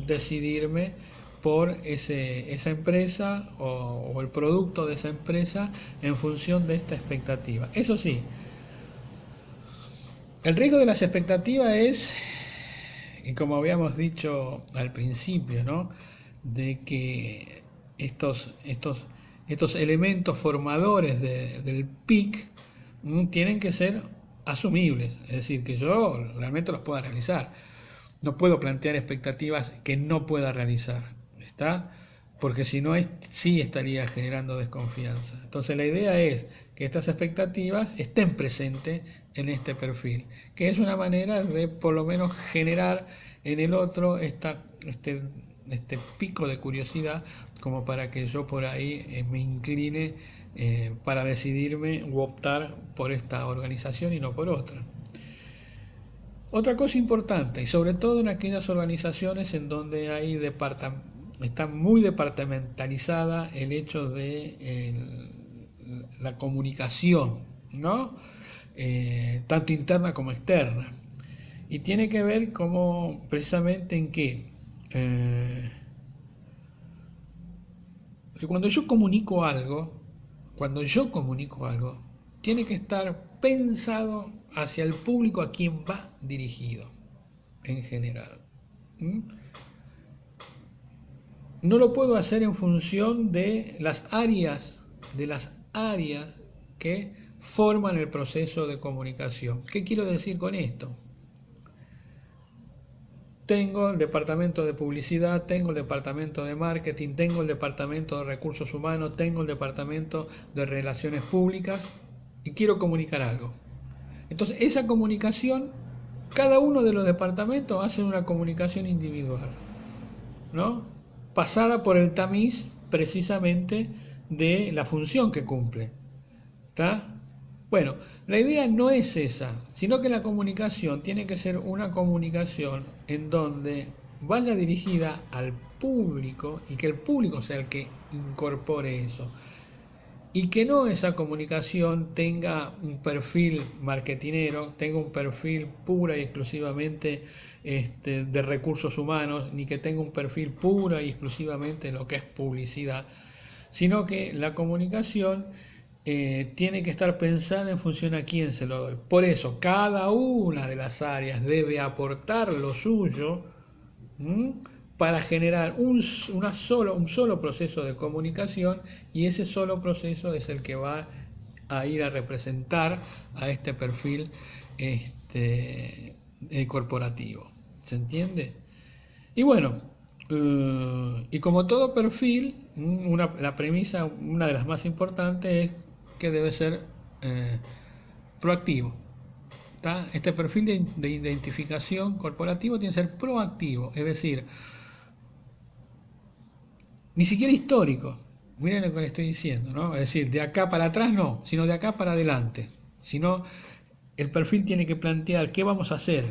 decidirme por esa empresa o el producto de esa empresa en función de esta expectativa. Eso sí, el riesgo de las expectativas es, y como habíamos dicho al principio, ¿no? De que estos elementos formadores del PIC tienen que ser asumibles, es decir, que yo realmente los pueda realizar. No puedo plantear expectativas que no pueda realizar, ¿está? Porque si no, sí estaría generando desconfianza. Entonces la idea es que estas expectativas estén presentes en este perfil, que es una manera de por lo menos generar en el otro este pico de curiosidad como para que yo por ahí me incline para decidirme u optar por esta organización y no por otra. Otra cosa importante, y sobre todo en aquellas organizaciones en donde está muy departamentalizada el hecho de la comunicación, ¿no? Tanto interna como externa. Y tiene que ver como precisamente en eh, que cuando yo comunico algo, tiene que estar pensado hacia el público a quien va dirigido, en general. ¿Mm? No lo puedo hacer en función de las áreas que forman el proceso de comunicación. ¿Qué quiero decir con esto? Tengo el departamento de publicidad, tengo el departamento de marketing, tengo el departamento de recursos humanos, tengo el departamento de relaciones públicas y quiero comunicar algo. Entonces, esa comunicación, cada uno de los departamentos hace una comunicación individual, ¿no? Pasada por el tamiz precisamente de la función que cumple. ¿Está? Bueno, la idea no es esa, sino que la comunicación tiene que ser una comunicación en donde vaya dirigida al público y que el público sea el que incorpore eso. Y que no esa comunicación tenga un perfil marketinero, tenga un perfil pura y exclusivamente de recursos humanos, ni que tenga un perfil pura y exclusivamente lo que es publicidad, sino que la comunicación tiene que estar pensada en función a quién se lo doy. Por eso, cada una de las áreas debe aportar lo suyo, ¿m?, para generar un solo proceso de comunicación, y ese solo proceso es el que va a ir a representar a este perfil corporativo. ¿Se entiende? Y bueno, y como todo perfil, la premisa, una de las más importantes, es que debe ser proactivo. ¿Tá? Este perfil de identificación corporativo tiene que ser proactivo, es decir, ni siquiera histórico. Miren lo que le estoy diciendo, ¿no? Es decir, de acá para atrás no, sino de acá para adelante. Sino el perfil tiene que plantear qué vamos a hacer,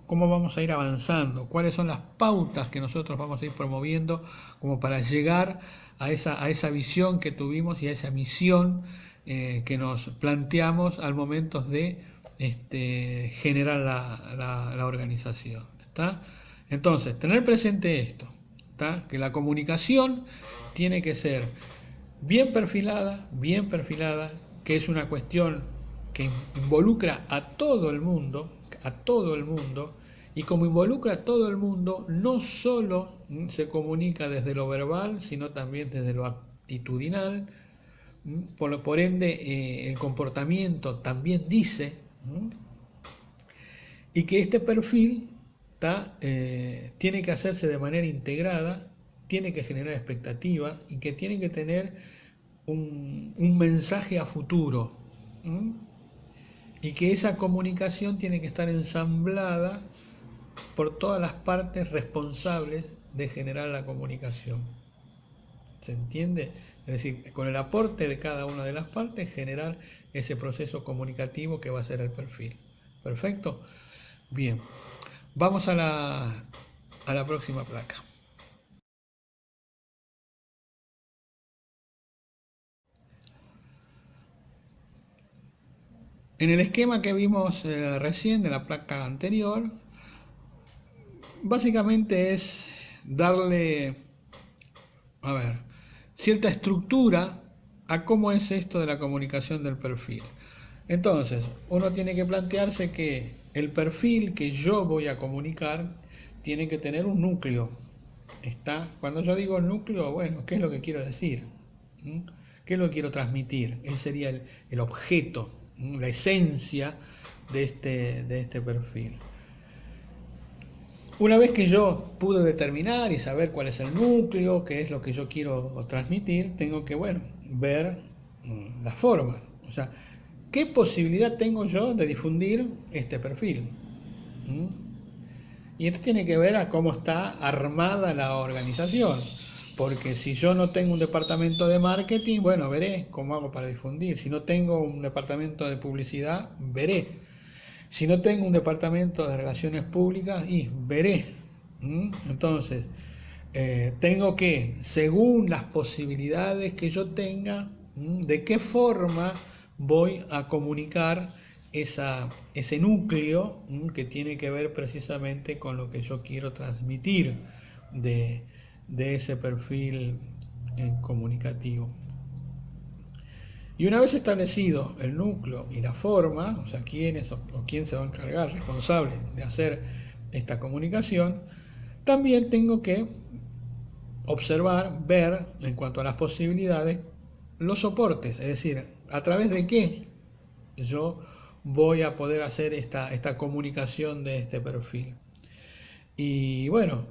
cómo vamos a ir avanzando, cuáles son las pautas que nosotros vamos a ir promoviendo como para llegar a esa visión que tuvimos y a esa misión que nos planteamos al momento de generar la organización. ¿Está? Entonces, tener presente esto, ¿está? Que la comunicación tiene que ser bien perfilada, que es una cuestión que involucra a todo el mundo, y como involucra a todo el mundo, no solo se comunica desde lo verbal, sino también desde lo actitudinal, por ende el comportamiento también dice, y que este perfil tiene que hacerse de manera integrada, tiene que generar expectativa y que tiene que tener un mensaje a futuro. y que esa comunicación tiene que estar ensamblada por todas las partes responsables de generar la comunicación. ¿Se entiende? Es decir, con el aporte de cada una de las partes generar ese proceso comunicativo que va a ser el perfil. ¿Perfecto? Bien, vamos a la próxima placa. En el esquema que vimos recién de la placa anterior, básicamente es darle, cierta estructura a cómo es esto de la comunicación del perfil. Entonces, uno tiene que plantearse que el perfil que yo voy a comunicar tiene que tener un núcleo. Cuando yo digo núcleo, bueno, ¿qué es lo que quiero decir? ¿Qué es lo que quiero transmitir? Ese sería el objeto, la esencia de este perfil. Una vez que yo pude determinar y saber cuál es el núcleo, qué es lo que yo quiero transmitir, tengo que, ver las formas. O sea, ¿qué posibilidad tengo yo de difundir este perfil? Y esto tiene que ver a cómo está armada la organización. Porque si yo no tengo un departamento de marketing, bueno, veré cómo hago para difundir. Si no tengo un departamento de publicidad, veré. Si no tengo un departamento de relaciones públicas, veré. Entonces, tengo que, según las posibilidades que yo tenga, de qué forma voy a comunicar ese núcleo que tiene que ver precisamente con lo que yo quiero transmitir de ese perfil comunicativo. Y una vez establecido el núcleo y la forma, o sea, quién se va a encargar, responsable de hacer esta comunicación, también tengo que observar, ver, en cuanto a las posibilidades, los soportes, es decir, a través de qué yo voy a poder hacer esta comunicación de este perfil. Y bueno,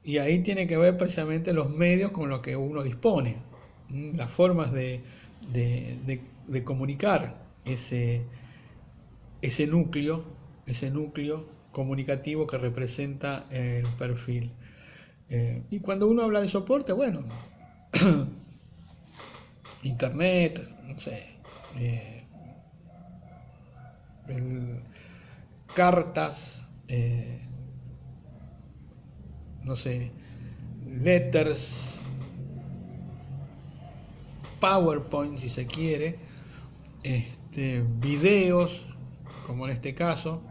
y ahí tiene que ver precisamente los medios con los que uno dispone, las formas de comunicar ese núcleo comunicativo que representa el perfil. Y cuando uno habla de soporte, bueno, internet, no sé, cartas, no sé, letters, PowerPoint si se quiere, videos, como en este caso.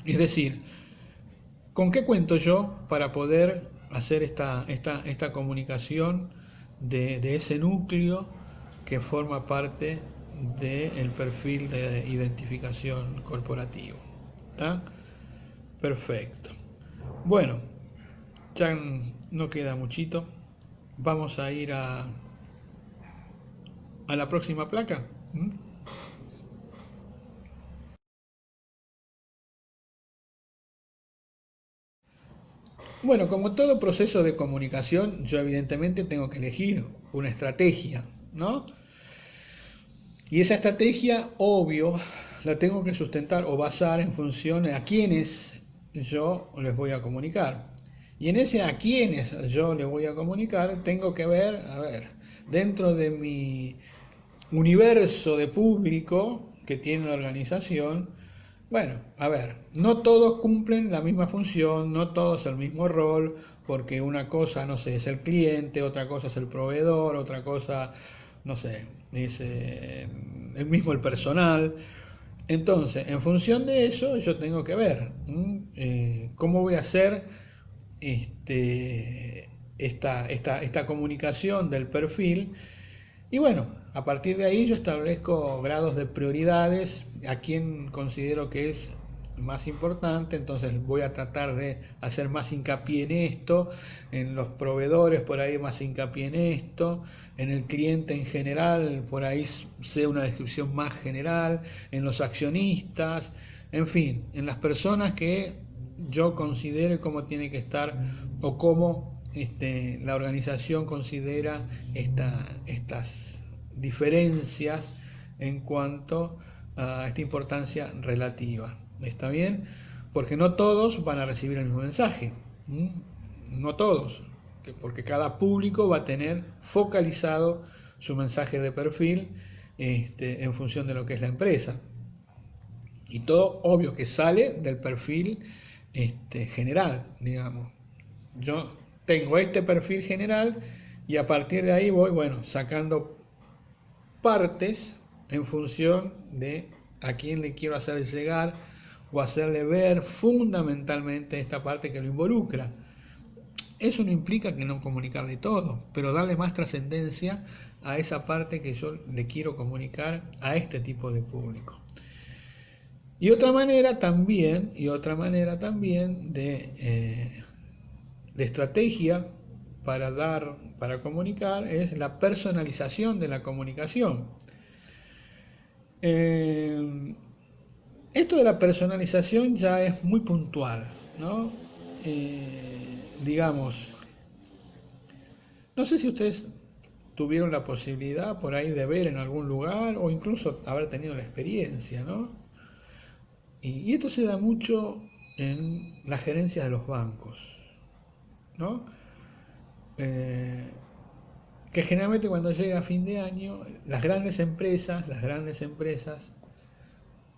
Es decir, ¿con qué cuento yo para poder hacer esta comunicación de ese núcleo que forma parte del perfil de identificación corporativo? ¿Está? Perfecto. Bueno, ya no queda muchito. Vamos a ir a la próxima placa. Bueno, como todo proceso de comunicación, yo evidentemente tengo que elegir una estrategia, ¿no? Y esa estrategia, obvio, la tengo que sustentar o basar en función de a quiénes yo les voy a comunicar. Y en ese a quiénes yo les voy a comunicar, tengo que ver, dentro de mi universo de público que tiene la organización, no todos cumplen la misma función, no todos el mismo rol, porque una cosa, no sé, es el cliente, otra cosa es el proveedor, otra cosa, no sé, es el mismo el personal. Entonces, en función de eso, yo tengo que ver cómo voy a hacer esta comunicación del perfil. Y bueno, a partir de ahí yo establezco grados de prioridades, a quién considero que es más importante, entonces voy a tratar de hacer más hincapié en esto, en los proveedores por ahí más hincapié en esto, en el cliente en general por ahí sea una descripción más general, en los accionistas, en fin, en las personas que yo considere cómo tiene que estar o cómo la organización considera estas diferencias en cuanto a esta importancia relativa. ¿Está bien? Porque no todos van a recibir el mismo mensaje. No todos, porque cada público va a tener focalizado su mensaje de perfil en función de lo que es la empresa. Y todo obvio que sale del perfil general, digamos. Yo tengo este perfil general y a partir de ahí voy, bueno, sacando partes en función de a quién le quiero hacer llegar o hacerle ver fundamentalmente esta parte que lo involucra. Eso no implica que no comunicarle todo, pero darle más trascendencia a esa parte que yo le quiero comunicar a este tipo de público. Y otra manera también de estrategia para comunicar es la personalización de la comunicación. Esto de la personalización ya es muy puntual, ¿no? Digamos, no sé si ustedes tuvieron la posibilidad por ahí de ver en algún lugar o incluso haber tenido la experiencia, ¿no? Y esto se da mucho en las gerencias de los bancos, ¿no? Que generalmente cuando llega a fin de año, las grandes empresas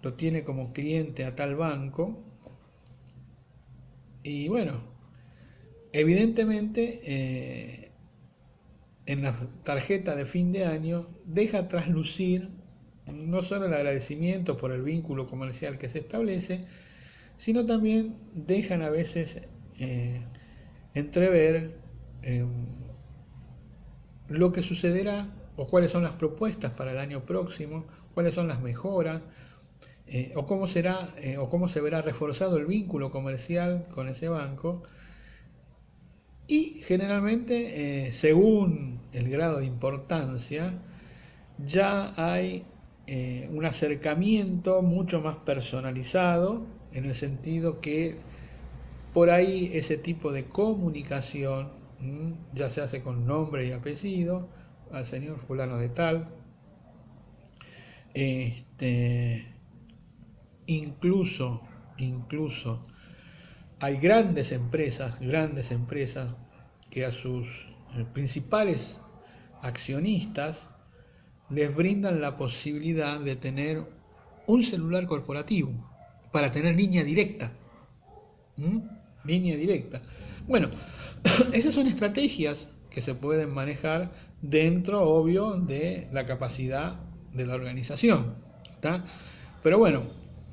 lo tienen como cliente a tal banco y bueno, evidentemente en la tarjeta de fin de año deja traslucir no solo el agradecimiento por el vínculo comercial que se establece, sino también dejan a veces entrever lo que sucederá o cuáles son las propuestas para el año próximo, cuáles son las mejoras, o cómo será o cómo se verá reforzado el vínculo comercial con ese banco. Y generalmente, según el grado de importancia, ya hay un acercamiento mucho más personalizado, en el sentido que por ahí ese tipo de comunicación ya se hace con nombre y apellido, al señor fulano de tal. Incluso hay grandes empresas que a sus principales accionistas les brindan la posibilidad de tener un celular corporativo para tener línea directa. Línea directa. Bueno, esas son estrategias que se pueden manejar dentro, obvio, de la capacidad de la organización, ¿tá? Pero bueno,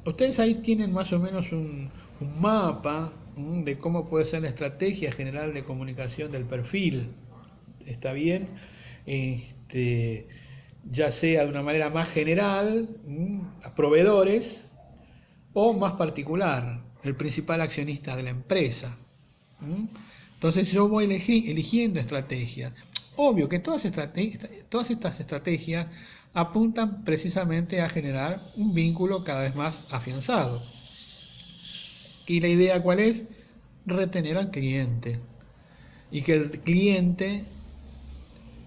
ustedes ahí tienen más o menos un mapa de cómo puede ser la estrategia general de comunicación del perfil. ¿Está bien? Ya sea de una manera más general, a proveedores, o más particular, el principal accionista de la empresa. Entonces yo voy eligiendo estrategias. Obvio que todas estas estrategias apuntan precisamente a generar un vínculo cada vez más afianzado. ¿Y la idea cuál es? Retener al cliente. Y que el cliente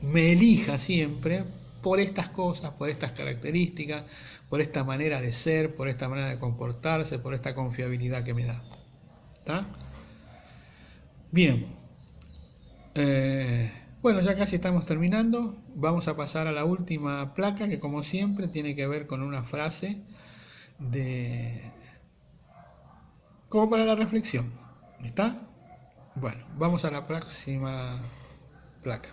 me elija siempre por estas cosas, por estas características, por esta manera de ser, por esta manera de comportarse, por esta confiabilidad que me da. ¿Está? Bien. Bueno, ya casi estamos terminando. Vamos a pasar a la última placa, que como siempre tiene que ver con una frase como para la reflexión. ¿Está? Bueno, vamos a la próxima placa.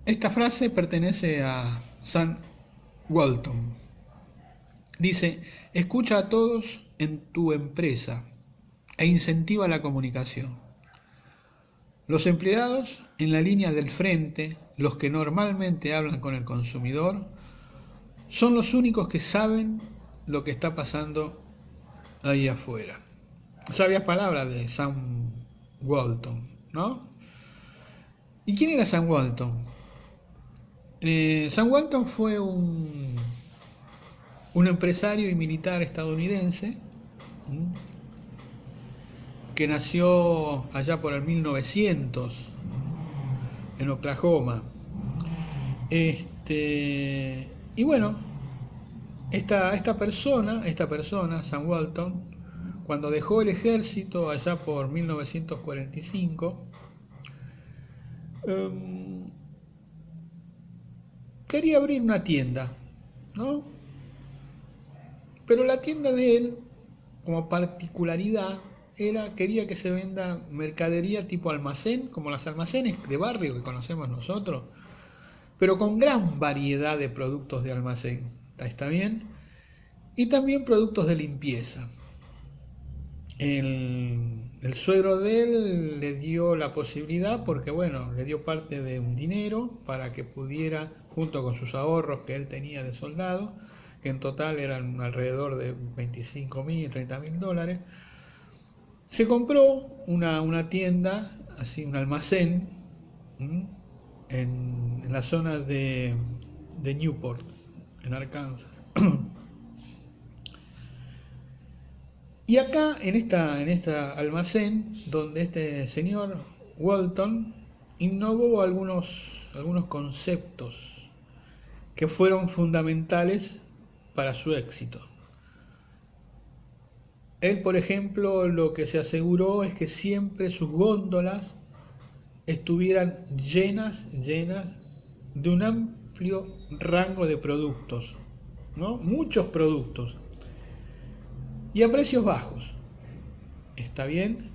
Esta frase pertenece a Sam Walton. Dice: escucha a todos en tu empresa e incentiva la comunicación. Los empleados en la línea del frente, los que normalmente hablan con el consumidor, son los únicos que saben lo que está pasando ahí afuera. Sabias palabras de Sam Walton, ¿no? ¿Y quién era Sam Walton? Sam Walton fue un empresario y militar estadounidense que nació allá por el 1900 en Oklahoma. Y bueno, esta persona, Sam Walton, cuando dejó el ejército allá por 1945, quería abrir una tienda, ¿no? Pero la tienda de él, como particularidad, quería que se venda mercadería tipo almacén, como los almacenes de barrio que conocemos nosotros, pero con gran variedad de productos de almacén, ¿está bien? Y también productos de limpieza. El suegro de él le dio la posibilidad, porque bueno, le dio parte de un dinero para que pudiera, junto con sus ahorros que él tenía de soldado, que en total eran alrededor de 25.000, 30.000 dólares, se compró una tienda, así un almacén, en la zona de Newport, en Arkansas. Y acá, en esta almacén, donde este señor Walton innovó algunos conceptos que fueron fundamentales para su éxito. Él, por ejemplo, lo que se aseguró es que siempre sus góndolas estuvieran llenas de un amplio rango de productos, ¿no? Muchos productos. Y a precios bajos. ¿Está bien?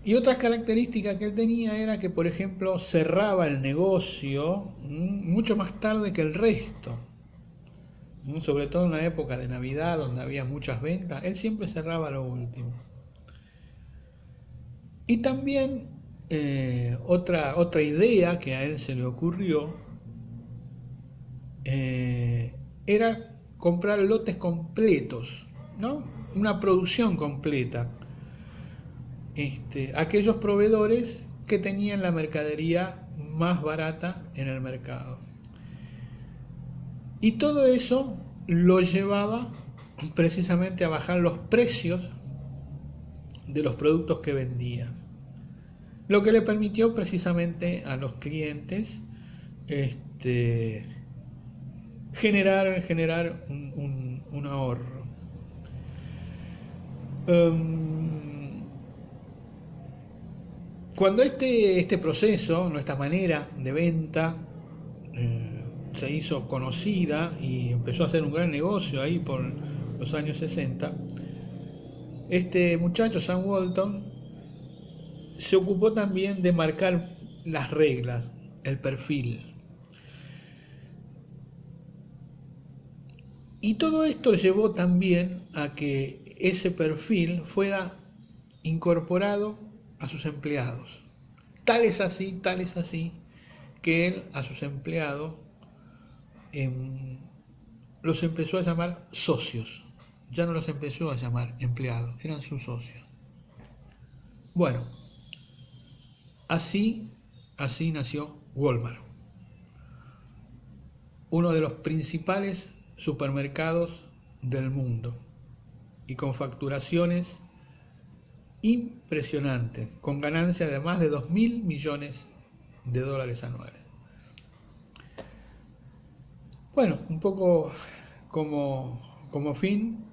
Y otras características que él tenía era que, por ejemplo, cerraba el negocio mucho más tarde que el resto. Sobre todo en la época de Navidad, donde había muchas ventas, él siempre cerraba lo último. Y también otra idea que a él se le ocurrió era comprar lotes completos, ¿no? Una producción completa. Aquellos proveedores que tenían la mercadería más barata en el mercado. Y todo eso lo llevaba precisamente a bajar los precios de los productos que vendía. Lo que le permitió precisamente a los clientes generar un ahorro. Cuando este proceso, esta manera de venta, se hizo conocida y empezó a hacer un gran negocio ahí por los años 60, este muchacho, Sam Walton, se ocupó también de marcar las reglas, el perfil. Y todo esto llevó también a que ese perfil fuera incorporado a sus empleados. Tal es así, que él a sus empleados los empezó a llamar socios. Ya no los empezó a llamar empleados, eran sus socios. Bueno, así nació Walmart, uno de los principales supermercados del mundo y con facturaciones impresionantes, con ganancias de más de 2.000 millones de dólares anuales. Bueno, un poco como fin,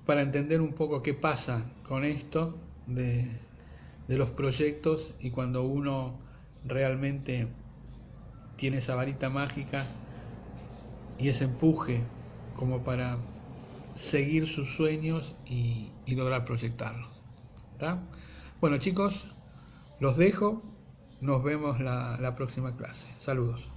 para entender un poco qué pasa con esto de los proyectos y cuando uno realmente tiene esa varita mágica y ese empuje como para seguir sus sueños y lograr proyectarlos. ¿Está? Bueno, chicos, los dejo. Nos vemos la próxima clase. Saludos.